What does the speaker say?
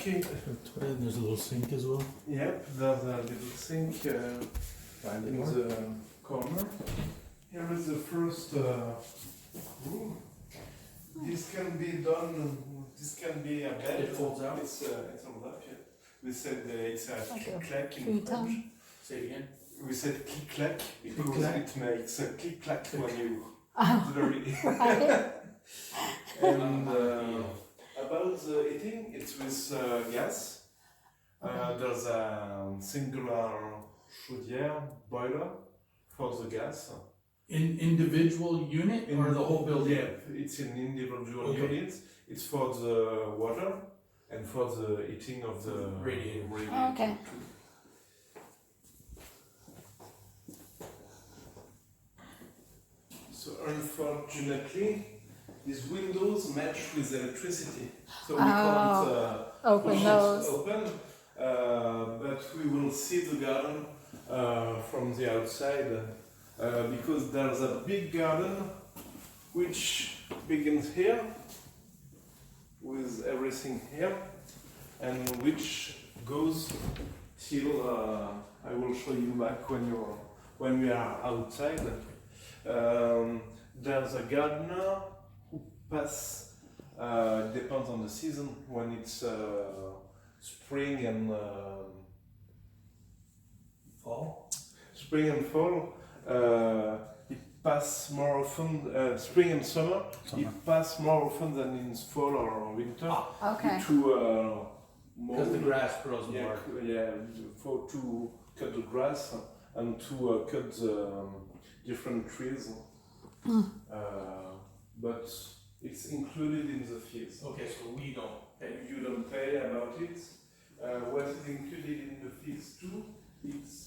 Okay. There's a little sink as well. Yep, there's a little sink in the corner. Here is the first room. This can be done. This can be a bed. It folds out? It's all up. Yeah. We said it's a Like click a clack in futon. French. Say it again. We said click clack because Click-clack. it makes a click clack when you Oh, very. right. And about the heating, it's with gas. There's a singular chaudière boiler for the gas. In individual unit or the whole building? Yeah, it's an individual Okay. unit. It's for the water and for the heating of the Radiator. Oh, okay. too. So unfortunately, these windows match with electricity, so we can't Open push it those. open. But we will see the garden from the outside because there's a big garden which begins here with everything here and which goes till I will show you back when we are outside. There's a gardener who pass, depends on the season, when it's spring and Fall? spring and fall, it pass more often, spring and summer, it pass more often than in fall or winter. Okay. To Because the grass grows yeah, more. to cut the grass and to cut the different trees. But it's included in the fees. Okay, so we don't pay. You don't pay about it. What is included in the fees too? It's